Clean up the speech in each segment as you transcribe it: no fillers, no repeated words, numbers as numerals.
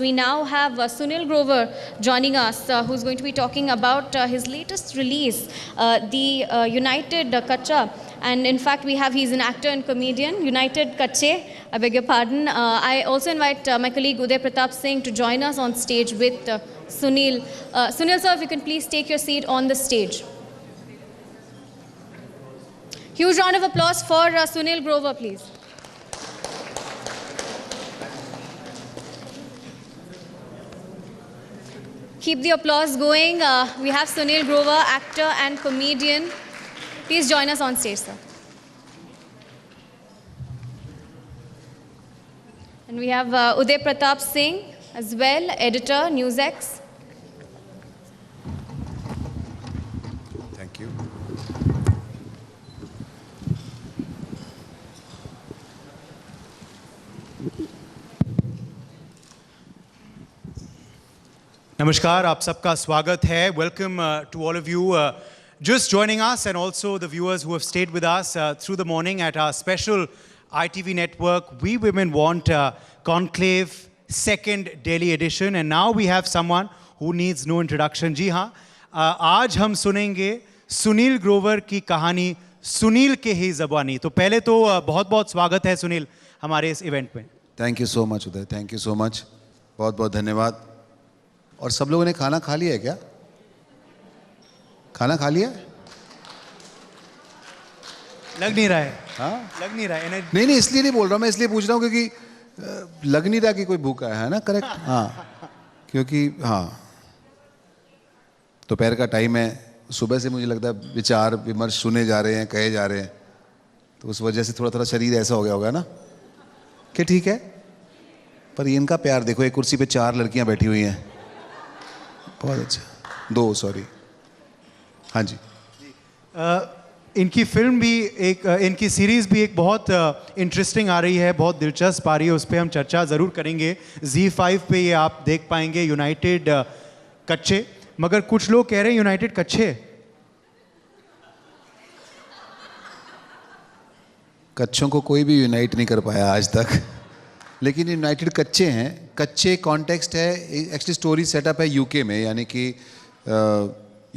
We now have Sunil Grover joining us, who's going to be talking about his latest release, the United Kacha. And in fact, he's an actor and comedian, United Kache, I beg your pardon. I also invite my colleague Uday Pratap Singh to join us on stage with Sunil. Sunil sir, if you can please take your seat on the stage. Huge round of applause for Sunil Grover, please. Keep the applause going. We have Sunil Grover, actor and comedian. Please join us on stage, sir. And we have Uday Pratap Singh as well, editor, NewsX. Thank you. Namaskar, आप सबका स्वागत है. Welcome to all of you just joining us and also the viewers who have stayed with us through the morning at our special ITV network We Women Want Conclave second Delhi edition. And now we have someone who needs no introduction. जी हाँ, आज हम सुनेंगे सुनील ग्रोवर की कहानी सुनील के ही ज़बानी. तो पहले तो बहुत-बहुत स्वागत है सुनील हमारे इस इवेंट में. Thank you so much Uday, thank you so much, बहुत बहुत धन्यवाद. और सब लोगों ने खाना खा लिया है क्या? खाना खा लिया? लग नहीं रहा है. हाँ, लग नहीं रहा है. नहीं इसलिए नहीं बोल रहा, मैं इसलिए पूछ रहा हूँ क्योंकि लग नहीं रहा कि कोई भूखा है ना. करेक्ट. हाँ, क्योंकि हाँ दोपहर का टाइम है, सुबह से मुझे लगता है विचार विमर्श सुने जा रहे हैं, कहे जा रहे हैं, तो उस वजह से थोड़ा शरीर ऐसा हो गया होगा ना कि ठीक है. पर ये इनका प्यार देखो, एक कुर्सी पे 4 लड़कियां बैठी हुई हैं. बहुत अच्छा. 2 सॉरी. हाँ जी. इनकी फिल्म भी एक, इनकी सीरीज़ भी एक बहुत इंटरेस्टिंग आ रही है, बहुत दिलचस्प आ रही है. उस पर हम चर्चा ज़रूर करेंगे. ZEE5 पे ये आप देख पाएंगे, यूनाइटेड कच्चे. मगर कुछ लोग कह रहे हैं यूनाइटेड कच्चे. कच्चों को कोई भी यूनाइट नहीं कर पाया आज तक, लेकिन यूनाइटेड कच्चे हैं. कच्चे कॉन्टेक्स्ट है, एक्चुअली स्टोरी सेटअप है यूके में, यानी कि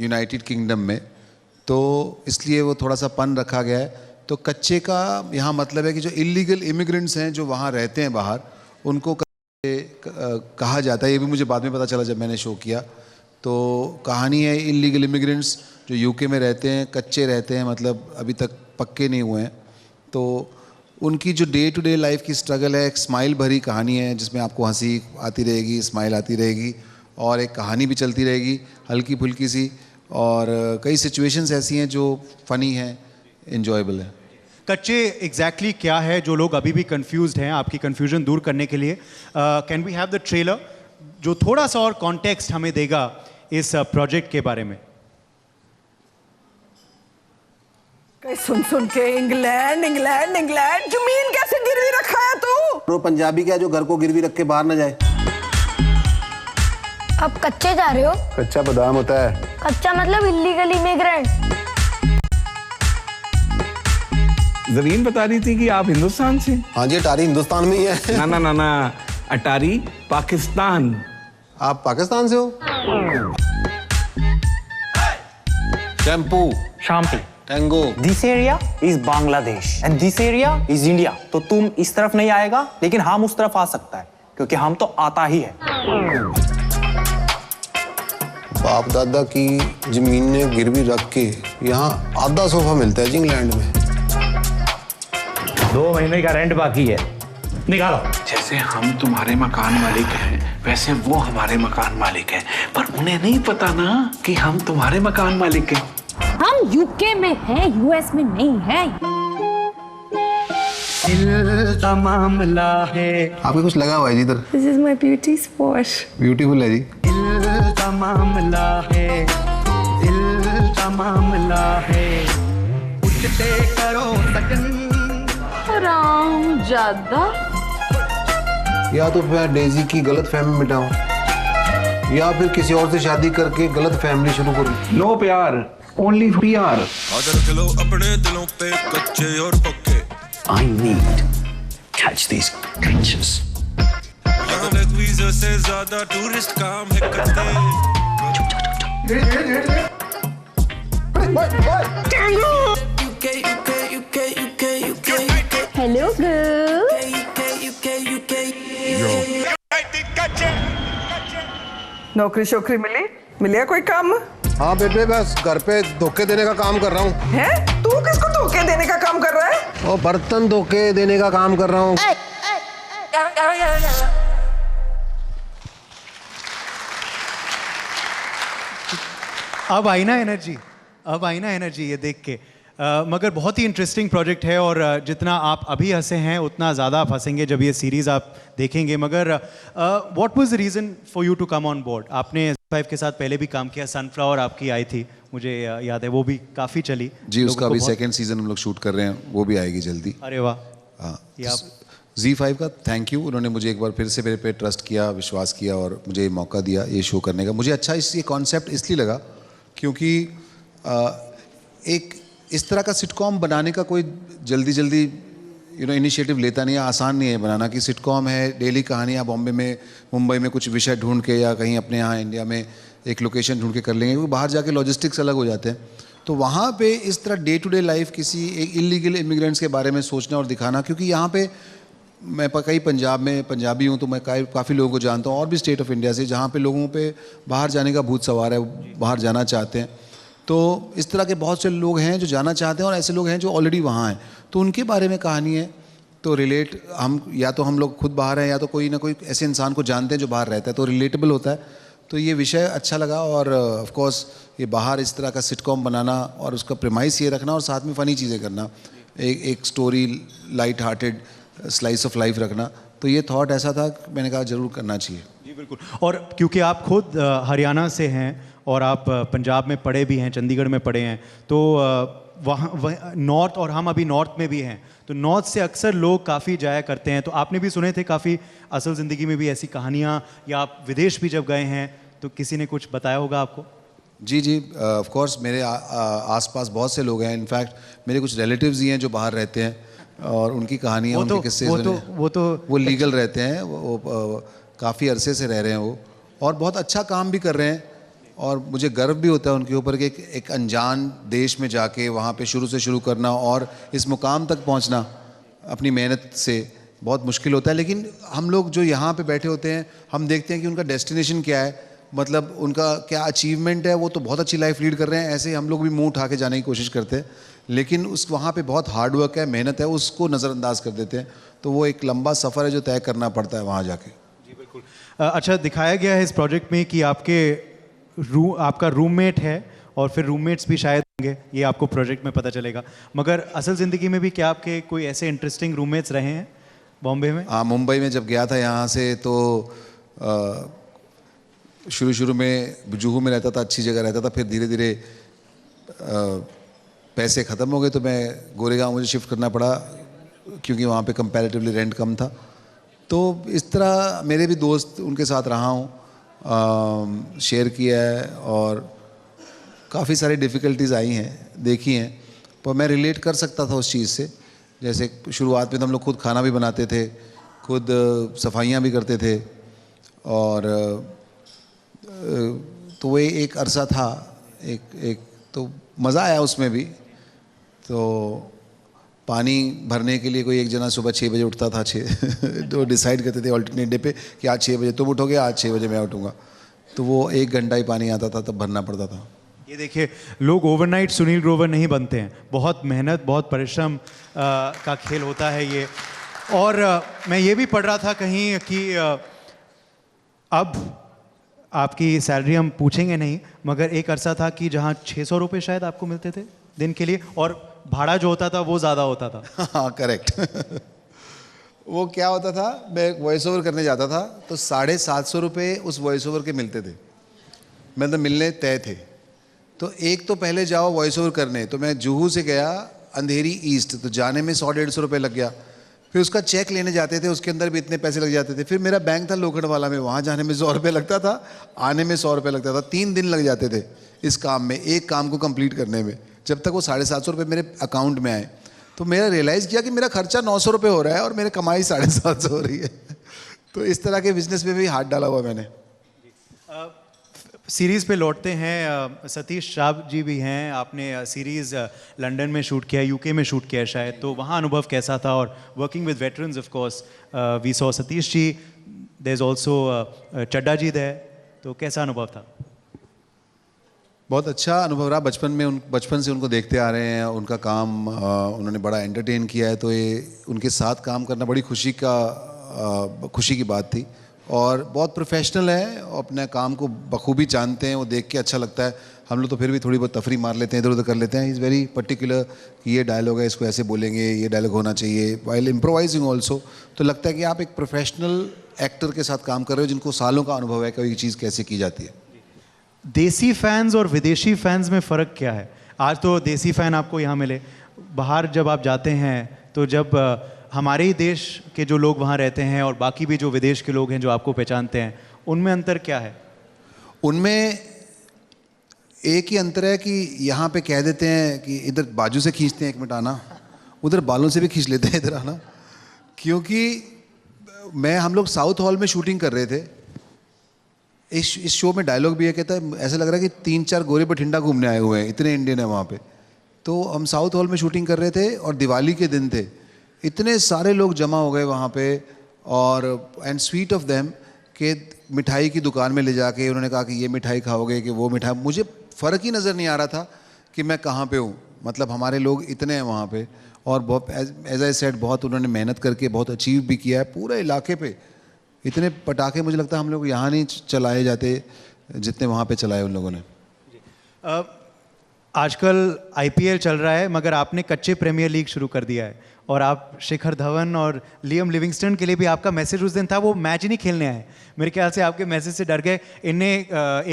यूनाइटेड किंगडम में, तो इसलिए वो थोड़ा सा पन रखा गया है. तो कच्चे का यहाँ मतलब है कि जो इलीगल इमिग्रेंट्स हैं जो वहाँ रहते हैं बाहर, उनको कच्चे कहा जाता है. ये भी मुझे बाद में पता चला जब मैंने शो किया. तो कहानी है इलीगल इमिग्रेंट्स जो यूके में रहते हैं, कच्चे रहते हैं, मतलब अभी तक पक्के नहीं हुए हैं. तो उनकी जो डे टू डे लाइफ की स्ट्रगल है, एक स्माइल भरी कहानी है जिसमें आपको हंसी आती रहेगी, स्माइल आती रहेगी, और एक कहानी भी चलती रहेगी हल्की फुल्की सी. और कई सिचुएशंस ऐसी हैं जो फ़नी हैं, एंजॉयबल है. कच्चे एग्जैक्टली क्या है, जो लोग अभी भी कंफ्यूज्ड हैं, आपकी कंफ्यूजन दूर करने के लिए can we have the trailer जो थोड़ा सा और कॉन्टेक्स्ट हमें देगा इस प्रोजेक्ट के बारे में. सुन के इंग्लैंड इंग्लैंड इंग्लैंड जमीन कैसे गिरवी रखा है तू? तो पंजाबी क्या जो घर को गिरवी रख के बाहर ना जाए. आप कच्चे जा रहे हो? कच्चा बादाम होता है. कच्चा मतलब इलीगल इमिग्रेंट. जमीन बता रही थी कि आप हिंदुस्तान से. हाँ जी, अटारी हिंदुस्तान में ही है. ना अटारी पाकिस्तान. आप पाकिस्तान से हो? Shampoo, shampoo, tango. This area is Bangladesh and this area is India. तो तुम इस तरफ नहीं आएगा, लेकिन हम उस तरफ आ सकता है, क्योंकि हम तो आता ही है. बाप दादा की जमीन ने गिरवी रख के यहाँ आधा सोफा मिलता है जी इंग्लैंड में. 2 महीने का रेंट बाकी है, निकालो. जैसे हम तुम्हारे मकान मालिक हैं, वैसे वो हमारे मकान मालिक हैं, पर उन्हें नहीं पता ना कि हम तुम्हारे मकान मालिक हैं. हम यूके में हैं, यूएस में नहीं है. दिल का मामला है. आपको कुछ लगा हुआ है जी इधर? This is my beauty spot. Beautiful है जी. दिल का मामला है, दिल का मामला है. उठते करो सजन. आराम ज्यादा. या तो मैं डेजी की गलत फहमी मिटाऊं, या फिर किसी और से शादी करके गलत फैमिली शुरू करूं. नो प्यार, ओनली PR. अपने दिलों पे कच्चे और पक्के. I need catch these creatures. Visa से ज्यादा टूरिस्ट काम है करते। Hello girl. नौकरी शोकरी मिली? मिलिया कोई काम? हाँ बेटे, बस घर पे धोखे देने का काम कर रहा हूँ। हैं? तू किसको धोखे देने का काम कर रहा है? और बर्तन धोखे देने का काम कर रहा हूँ। अब आई ना एनर्जी, अब आई ना एनर्जी ये देख के। मगर बहुत ही इंटरेस्टिंग प्रोजेक्ट है और जितना आप अभी हंसे हैं उतना ज़्यादा आप हंसेंगे जब ये सीरीज़ आप देखेंगे। मगर what was the reason for you to come on board? आपने Z5 के साथ पहले भी काम किया, सनफ्लावर आपकी आई थी, मुझे याद है, वो भी काफ़ी चली जी। उसका अभी सेकेंड सीजन हम लोग शूट कर रहे हैं, वो भी आएगी जल्दी। अरे वाह। हाँ, Z5 का थैंक यू, उन्होंने मुझे एक बार फिर से मेरे पे ट्रस्ट किया, विश्वास किया और मुझे मौका दिया ये शो करने का। मुझे अच्छा ये कॉन्सेप्ट इसलिए लगा क्योंकि एक इस तरह का सिटकॉम बनाने का कोई जल्दी इनिशिएटिव लेता नहीं है, आसान नहीं है बनाना। कि सिटकॉम है, डेली कहानियाँ बॉम्बे में, मुंबई में कुछ विषय ढूंढ के या कहीं अपने यहाँ इंडिया में एक लोकेशन ढूंढ के कर लेंगे, क्योंकि बाहर जाके लॉजिस्टिक्स अलग हो जाते हैं। तो वहाँ पे इस तरह डे टू डे लाइफ किसी एक इलीगल इमिग्रेंट्स के बारे में सोचना और दिखाना, क्योंकि यहाँ पे मैं कई पंजाब में पंजाबी हूँ तो मैं काफ़ी लोगों को जानता हूँ और भी स्टेट ऑफ इंडिया से, जहाँ पे लोगों पे बाहर जाने का भूत सवार है, बाहर जाना चाहते हैं। तो इस तरह के बहुत से लोग हैं जो जाना चाहते हैं और ऐसे लोग हैं जो ऑलरेडी वहाँ हैं, तो उनके बारे में कहानी है। तो रिलेट या तो हम लोग खुद बाहर हैं या तो कोई ना कोई ऐसे इंसान को जानते हैं जो बाहर रहता है, तो रिलेटेबल होता है। तो ये विषय अच्छा लगा और ऑफ कोर्स ये बाहर इस तरह का सिटकॉम बनाना और उसका प्रेमाइस ये रखना और साथ में फ़नी चीज़ें करना, एक story light hearted slice of life रखना, तो ये थॉट ऐसा था मैंने कहा ज़रूर करना चाहिए। जी बिल्कुल। और क्योंकि आप खुद हरियाणा से हैं और आप पंजाब में पढ़े भी हैं, चंडीगढ़ में पढ़े हैं, तो वहाँ नॉर्थ, और हम अभी नॉर्थ में भी हैं, तो नॉर्थ से अक्सर लोग काफ़ी जाया करते हैं। तो आपने भी सुने थे काफ़ी असल ज़िंदगी में भी ऐसी कहानियाँ, या आप विदेश भी जब गए हैं तो किसी ने कुछ बताया होगा आपको? जी जी, ऑफ कोर्स मेरे आसपास बहुत से लोग हैं। इनफैक्ट मेरे कुछ रिलेटिव्स ही हैं जो बाहर रहते हैं और उनकी कहानियाँ, उनके किस्से वो लीगल रहते हैं, वो काफ़ी अरसे से रह रहे हैं वो, और बहुत अच्छा काम भी कर रहे हैं। और मुझे गर्व भी होता है उनके ऊपर कि एक अनजान देश में जाके वहाँ पे शुरू से शुरू करना और इस मुकाम तक पहुँचना अपनी मेहनत से बहुत मुश्किल होता है। लेकिन हम लोग जो यहाँ पे बैठे होते हैं, हम देखते हैं कि उनका डेस्टिनेशन क्या है, मतलब उनका क्या अचीवमेंट है, वो तो बहुत अच्छी लाइफ लीड कर रहे हैं। ऐसे ही हम लोग भी मुंह उठा के जाने की कोशिश करते हैं, लेकिन उस वहाँ पे बहुत हार्ड वर्क है, मेहनत है, उसको नज़रअंदाज कर देते हैं। तो वो एक लंबा सफ़र है जो तय करना पड़ता है वहाँ जाके। जी बिल्कुल। अच्छा, दिखाया गया है इस प्रोजेक्ट में कि आपका रूममेट है और फिर रूममेट्स भी शायद होंगे, ये आपको प्रोजेक्ट में पता चलेगा। मगर असल ज़िंदगी में भी क्या आपके कोई ऐसे इंटरेस्टिंग रूममेट्स रहे हैं बॉम्बे में? हाँ, मुंबई में जब गया था यहाँ से तो शुरू में जुहू में रहता था, अच्छी जगह रहता था, फिर धीरे धीरे पैसे ख़त्म हो गए तो मैं गोरेगांव मुझे शिफ्ट करना पड़ा, क्योंकि वहाँ पे कंपैरेटिवली रेंट कम था। तो इस तरह मेरे भी दोस्त उनके साथ रहा हूँ, शेयर किया है और काफ़ी सारी डिफ़िकल्टीज़ आई हैं, देखी हैं, पर मैं रिलेट कर सकता था उस चीज़ से। जैसे शुरुआत में तो हम लोग खुद खाना भी बनाते थे, खुद सफाइयाँ भी करते थे, और तो वो एक अरसा था, एक तो मज़ा आया उसमें भी। तो पानी भरने के लिए कोई एक जना सुबह 6 बजे उठता था, तो डिसाइड करते थे ऑल्टरनेट डे पे कि आज 6 बजे तुम उठोगे, आज 6 बजे मैं उठूँगा। तो वो 1 घंटा ही पानी आता था, तब भरना पड़ता था। ये देखिए, लोग ओवरनाइट सुनील ग्रोवर नहीं बनते हैं, बहुत मेहनत, बहुत परिश्रम का खेल होता है ये। और मैं ये भी पढ़ रहा था कहीं कि अब आपकी सैलरी हम पूछेंगे नहीं, मगर एक अरसा था कि जहाँ 600 रुपये शायद आपको मिलते थे दिन के लिए, और भाड़ा जो होता था वो ज़्यादा होता था। हाँ करेक्ट। वो क्या होता था, मैं वॉइस ओवर करने जाता था तो 750 रुपये उस वॉइस ओवर के मिलते थे, मतलब मिलने तय थे। तो एक तो पहले जाओ वॉइस ओवर करने, तो मैं जुहू से गया अंधेरी ईस्ट, तो जाने में 100-150 रुपये लग गया। फिर उसका चेक लेने जाते थे, उसके अंदर भी इतने पैसे लग जाते थे। फिर मेरा बैंक था लोखंडवाला में, वहाँ जाने में 100 रुपये लगता था, आने में 100 रुपये लगता था। 3 दिन लग जाते थे इस काम में, एक काम को कंप्लीट करने में, जब तक वो 750 रुपये मेरे अकाउंट में आए। तो मेरा रियलाइज़ किया कि मेरा खर्चा 900 रुपये हो रहा है और मेरी कमाई 750 हो रही है। तो इस तरह के बिजनेस में भी हाथ डाला हुआ मैंने। सीरीज़ पे लौटते हैं। सतीश शाह जी भी हैं, आपने सीरीज़ लंदन में शूट किया, यूके में शूट किया शायद, तो वहाँ अनुभव कैसा था? और working with veterans of course, we saw Satish ji, there is also Chadda ji there, तो कैसा अनुभव था? बहुत अच्छा अनुभव रहा। बचपन से उनको देखते आ रहे हैं, उनका काम उन्होंने बड़ा एंटरटेन किया है, तो ये उनके साथ काम करना बड़ी खुशी की बात थी। और बहुत प्रोफेशनल है, अपने काम को बखूबी जानते हैं, वो देख के अच्छा लगता है। हम लोग तो फिर भी थोड़ी बहुत तफरी मार लेते हैं, इधर उधर कर लेते हैं। ही इज़ वेरी पर्टिकुलर कि ये डायलॉग है, इसको ऐसे बोलेंगे, ये डायलॉग होना चाहिए, वाइल इम्प्रोवाइजिंग ऑल्सो। तो लगता है कि आप एक प्रोफेशनल एक्टर के साथ काम कर रहे हो जिनको सालों का अनुभव है कि कोई चीज़ कैसे की जाती है। देसी फैंस और विदेशी फैंस में फ़र्क क्या है? आज तो देसी फ़ैन आपको यहाँ मिले, बाहर जब आप जाते हैं तो जब हमारे ही देश के जो लोग वहाँ रहते हैं और बाकी भी जो विदेश के लोग हैं जो आपको पहचानते हैं, उनमें अंतर क्या है? उनमें एक ही अंतर है कि यहाँ पे कह देते हैं कि इधर बाजू से खींचते हैं 1 मिनट आना, उधर बालों से भी खींच लेते हैं इधर आना। क्योंकि हम लोग साउथ हॉल में शूटिंग कर रहे थे। इस शो में डायलॉग भी है, कहता है ऐसा लग रहा है कि 3-4 गोरे बठिंडा घूमने आए हुए हैं, इतने इंडियन है वहाँ पे। तो हम साउथ हॉल में शूटिंग कर रहे थे और दिवाली के दिन थे, इतने सारे लोग जमा हो गए वहाँ पे। और एंड स्वीट ऑफ देम कि मिठाई की दुकान में ले जाके उन्होंने कहा कि ये मिठाई खाओगे कि वो मिठाई। मुझे फ़र्क ही नज़र नहीं आ रहा था कि मैं कहाँ पे हूँ, मतलब हमारे लोग इतने हैं वहाँ पे। और बहुत एज आई सेड, बहुत उन्होंने मेहनत करके बहुत अचीव भी किया है पूरे इलाके पे। इतने पटाखे मुझे लगता है हम लोग यहाँ नहीं चलाए जाते जितने वहाँ पे चलाए उन लोगों ने। आजकल IPL चल रहा है, मगर आपने कच्चे प्रीमियर लीग शुरू कर दिया है और आप शिखर धवन और लियम लिविंगस्टन के लिए भी आपका मैसेज उस दिन था, वो मैच ही नहीं खेलने आए। मेरे ख्याल से आपके मैसेज से डर गए। इनने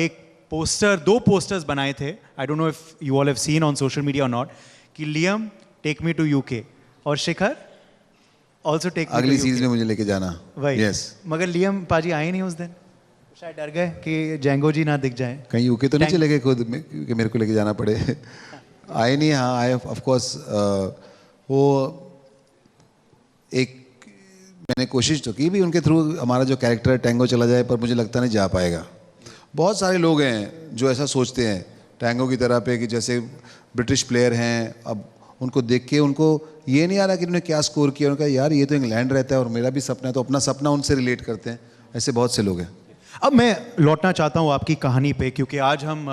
एक पोस्टर, 2 पोस्टर्स बनाए थे, I don't know if you all have seen on social media और नॉट, कि Liam take me to UK और शिखर ऑल्सो टेक अगली सीरीज में मुझे लेके जाना। वही yes. मगर लियम पाजी आए नहीं उस दिन, शायद डर गए कि जेंगो जी ना दिख जाए। कहीं UK तो नहीं चले गए खुद में कि मेरे को लेके जाना पड़े। आए नहीं। हाँ आए ऑफ कोर्स। वो एक मैंने कोशिश तो की भी उनके थ्रू, हमारा जो कैरेक्टर है टैंगो चला जाए, पर मुझे लगता नहीं जा पाएगा। बहुत सारे लोग हैं जो ऐसा सोचते हैं टैंगो की तरह पे कि जैसे ब्रिटिश प्लेयर हैं, अब उनको देख के उनको ये नहीं आ रहा कि उन्होंने क्या स्कोर किया। उनका यार ये तो इंग्लैंड रहता है और मेरा भी सपना है, तो अपना सपना उनसे रिलेट करते हैं। ऐसे बहुत से लोग हैं। अब मैं लौटना चाहता हूँ आपकी कहानी पे, क्योंकि आज हम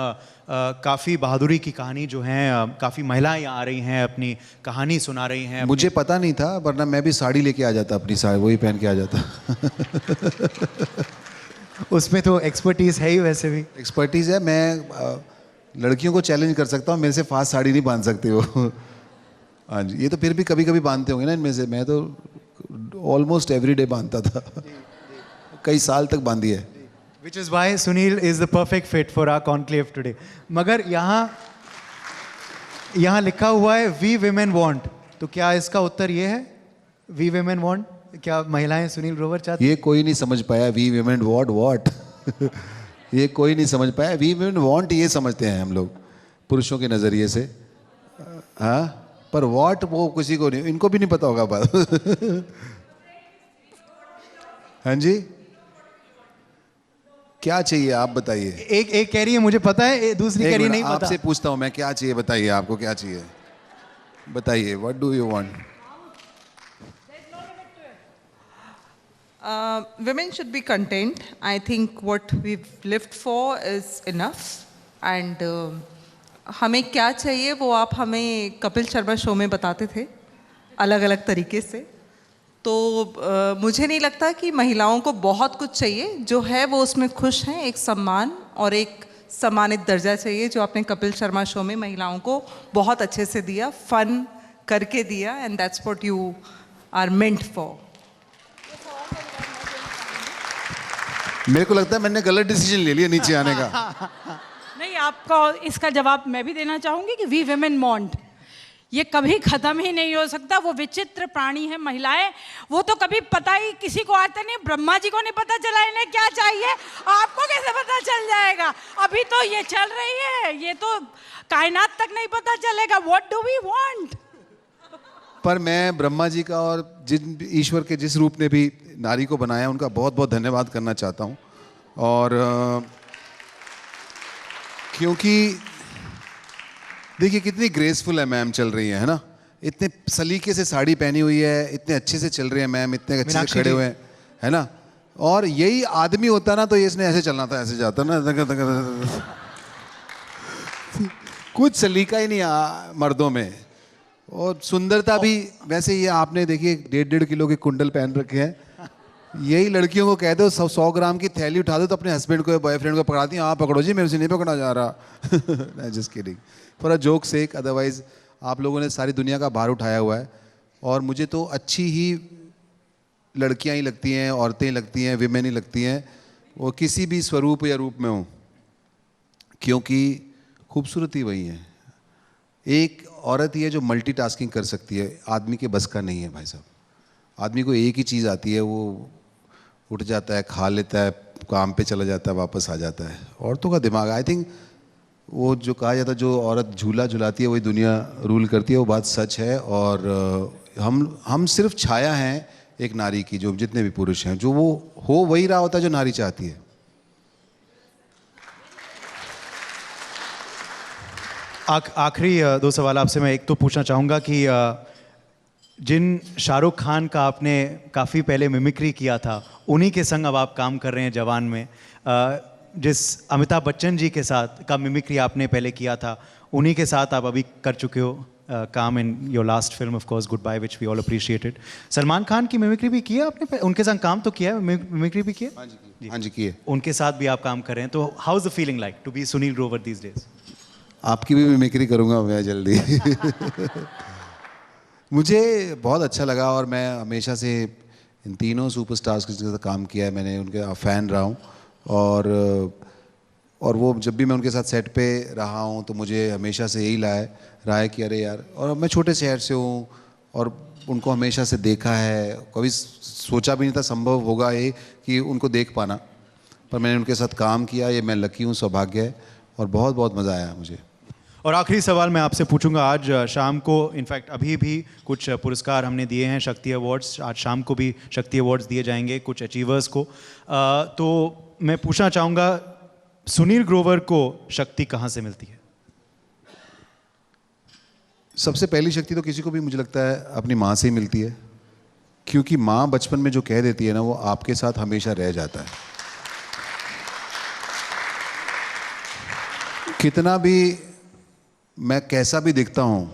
काफ़ी बहादुरी की कहानी जो हैं, काफ़ी महिलाएं यहाँ आ रही हैं, अपनी कहानी सुना रही हैं। मुझे पता नहीं था, वरना मैं भी साड़ी लेके आ जाता, अपनी साड़ी वही पहन के आ जाता। उसमें तो एक्सपर्टीज़ है ही, वैसे भी एक्सपर्टीज़ है। मैं लड़कियों को चैलेंज कर सकता हूँ, मेरे से फास्ट साड़ी नहीं बांध सकते वो। हाँ जी, ये तो फिर भी कभी कभी बांधते होंगे ना इनमें से। मैं तो ऑलमोस्ट एवरी डे बांधता था, कई साल तक बांधी है। Which is why Sunil is the perfect fit for our conclave today. मगर यहाँ लिखा हुआ है We Women Want, तो क्या इसका उत्तर ये है? We Women Want, क्या महिलाएं सुनील ग्रोवर चाहती? ये कोई नहीं समझ पाया। We Women Want what? ये कोई नहीं समझ पाया। We Women Want ये समझते हैं हम लोग पुरुषों के नज़रिए से, हाँ, पर what वो किसी को नहीं, इनको भी नहीं पता होगा बात। हाँ जी, क्या चाहिए आप बताइए। एक कह रही है मुझे पता है, दूसरी कह रही है नहीं पता। आपसे पूछता हूँ मैं, क्या चाहिए बताइए, आपको क्या चाहिए बताइए। What do you want? Women should be content. I think what we've lived for is enough. And हमें क्या चाहिए वो आप हमें कपिल शर्मा शो में बताते थे अलग अलग तरीके से। तो मुझे नहीं लगता कि महिलाओं को बहुत कुछ चाहिए, जो है वो उसमें खुश हैं। एक सम्मान और एक सम्मानित दर्जा चाहिए, जो आपने कपिल शर्मा शो में महिलाओं को बहुत अच्छे से दिया, फन करके दिया, and that's what you are meant for. मेरे को लगता है मैंने गलत डिसीजन ले लिया नीचे आने का। नहीं, आपको इसका जवाब मैं भी देना चाहूँगी कि वी विमेन वांट, ये कभी ख़त्म ही नहीं हो सकता। वो विचित्र प्राणी है महिलाएं, वो तो कभी पता ही किसी को आता नहीं। ब्रह्मा जी को नहीं पता चला इन्हें क्या चाहिए, आपको कैसे पता चल जाएगा? अभी तो ये चल रही है, ये तो कायनात तक नहीं पता चलेगा। What do we want? पर मैं ब्रह्मा जी का और जिन ईश्वर के जिस रूप ने भी नारी को बनाया उनका बहुत बहुत धन्यवाद करना चाहता हूँ। और क्योंकि देखिए कितनी ग्रेसफुल है मैम, चल रही है ना, इतने सलीके से साड़ी पहनी हुई है, इतने अच्छे से चल रही है मैम, इतने अच्छे से खड़े हुए हैं, है ना। और यही आदमी होता ना तो ये इसने ऐसे चलना था, ऐसे जाता ना, कुछ सलीका ही नहीं मर्दों में। और सुंदरता भी वैसे ही आपने देखिए 1.5 किलो के कुंडल पहन रखे हैं, यही लड़कियों को कह दो 100 ग्राम की थैली उठा दो तो अपने हस्बैंड को या बॉयफ्रेंड को पकड़ाती हैं, आप पकड़ो जी, मेरे से नहीं पकड़ा जा रहा। Just kidding, for a joke sake. Otherwise आप लोगों ने सारी दुनिया का भार उठाया हुआ है और मुझे तो अच्छी ही लड़कियां ही लगती हैं, औरतें ही लगती हैं, विमेन ही लगती हैं, वो किसी भी स्वरूप या रूप में हो, क्योंकि खूबसूरती वही है। एक औरत ही है जो मल्टीटास्किंग कर सकती है, आदमी के बस का नहीं है भाई साहब। आदमी को एक ही चीज़ आती है, वो उठ जाता है, खा लेता है, काम पे चला जाता है, वापस आ जाता है। औरतों का दिमाग, आई थिंक वो जो कहा जाता है जो औरत झूला झुलाती है वही दुनिया रूल करती है, वो बात सच है। और हम सिर्फ छाया हैं एक नारी की, जो जितने भी पुरुष हैं, जो वो हो वही रहा होता है जो नारी चाहती है। आखिरी 2 सवाल आपसे मैं एक तो पूछना चाहूँगा कि जिन शाहरुख खान का आपने काफ़ी पहले मिमिक्री किया था, उन्हीं के संग अब आप काम कर रहे हैं जवान में। जिस अमिताभ बच्चन जी के साथ का मिमिक्री आपने पहले किया था, उन्हीं के साथ आप अभी कर चुके हो काम in your last film of course Goodbye, which we all appreciated. Salman Khan की मिमिक्री भी किया आपने, उनके संग काम तो किया है, मिमिक्री भी किया? हाँ जी किए। उनके साथ भी आप काम कर रहे हैं, तो how is the feeling like to be Sunil Grover these days? आपकी भी मिमिक्री करूँगा मैं जल्दी। मुझे बहुत अच्छा लगा और मैं हमेशा से इन तीनों सुपरस्टार्स के साथ काम किया है, मैंने उनके फ़ैन रहा हूँ। और वो जब भी मैं उनके साथ सेट पे रहा हूँ तो मुझे हमेशा से यही रहा है कि अरे यार, और मैं छोटे शहर से हूँ और उनको हमेशा से देखा है, कभी सोचा भी नहीं था संभव होगा ये कि उनको देख पाना, पर मैंने उनके साथ काम किया, ये मैं लकी हूँ, सौभाग्य है, और बहुत बहुत मज़ा आया मुझे। और आखिरी सवाल मैं आपसे पूछूंगा, आज शाम को इनफैक्ट अभी भी कुछ पुरस्कार हमने दिए हैं, शक्ति अवार्ड्स, आज शाम को भी शक्ति अवार्ड्स दिए जाएंगे कुछ अचीवर्स को। तो मैं पूछना चाहूँगा, सुनील ग्रोवर को शक्ति कहाँ से मिलती है? सबसे पहली शक्ति तो किसी को भी मुझे लगता है अपनी माँ से ही मिलती है, क्योंकि माँ बचपन में जो कह देती है ना, वो आपके साथ हमेशा रह जाता है। कितना भी मैं कैसा भी दिखता हूँ,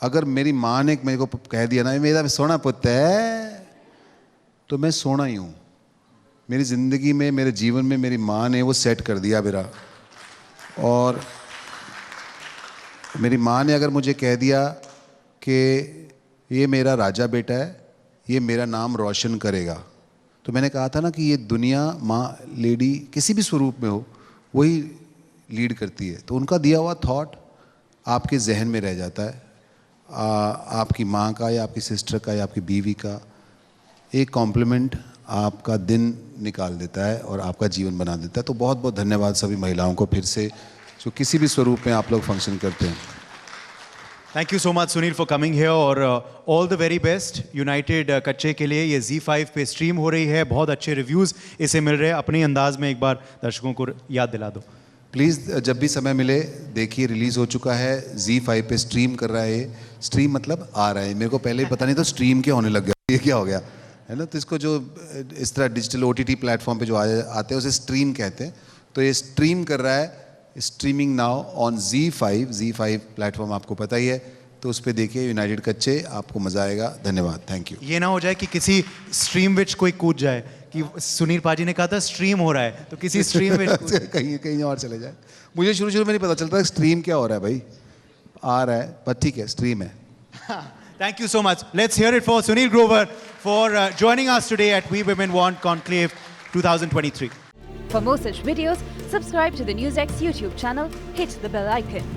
अगर मेरी माँ ने मेरे को कह दिया ना मेरा सोना पुत्र है, तो मैं सोना ही हूँ। मेरी ज़िंदगी में, मेरे जीवन में मेरी माँ ने वो सेट कर दिया मेरा। और मेरी माँ ने अगर मुझे कह दिया कि ये मेरा राजा बेटा है, ये मेरा नाम रोशन करेगा, तो मैंने कहा था ना कि ये दुनिया माँ लेडी किसी भी स्वरूप में हो वही लीड करती है। तो उनका दिया हुआ थॉट आपके जहन में रह जाता है। आपकी माँ का या आपकी सिस्टर का या आपकी बीवी का एक कॉम्प्लीमेंट आपका दिन निकाल देता है और आपका जीवन बना देता है। तो बहुत बहुत धन्यवाद सभी महिलाओं को फिर से, जो किसी भी स्वरूप में आप लोग फंक्शन करते हैं। Thank you so much Sunil for coming here, और all the very best united कच्चे के लिए। ये ZEE5 पे स्ट्रीम हो रही है, बहुत अच्छे रिव्यूज़ इसे मिल रहे हैं। अपने अंदाज में एक बार दर्शकों को याद दिला दो प्लीज़। जब भी समय मिले देखिए, रिलीज़ हो चुका है, ZEE5 पे स्ट्रीम कर रहा है। स्ट्रीम मतलब आ रहा है, मेरे को पहले ही पता नहीं था स्ट्रीम क्या होने लग गया, ये क्या हो गया है ना। तो इसको जो इस तरह डिजिटल OTT प्लेटफॉर्म पे जो आते हैं उसे स्ट्रीम कहते हैं। तो ये स्ट्रीम कर रहा है, streaming now on ZEE5 platform, आपको पता ही है। तो उस पर देखिए यूनाइटेड कच्चे, आपको मज़ा आएगा। धन्यवाद, थैंक यू। ये ना हो जाए कि किसी स्ट्रीम विच कोई कूद जाए, कि सुनील पाजी ने कहा था स्ट्रीम हो रहा है, तो किसी स्ट्रीम में कहीं और चले जाए। मुझे शुरू में नहीं पता चलता स्ट्रीम क्या हो रहा है भाई, आ रहा है, पर ठीक है, स्ट्रीम है। Thank you so much. Let's hear it for Sunil Grover for joining us today at We Women Want Conclave 2023. For more such videos, subscribe to the NewsX YouTube channel, hit the bell icon.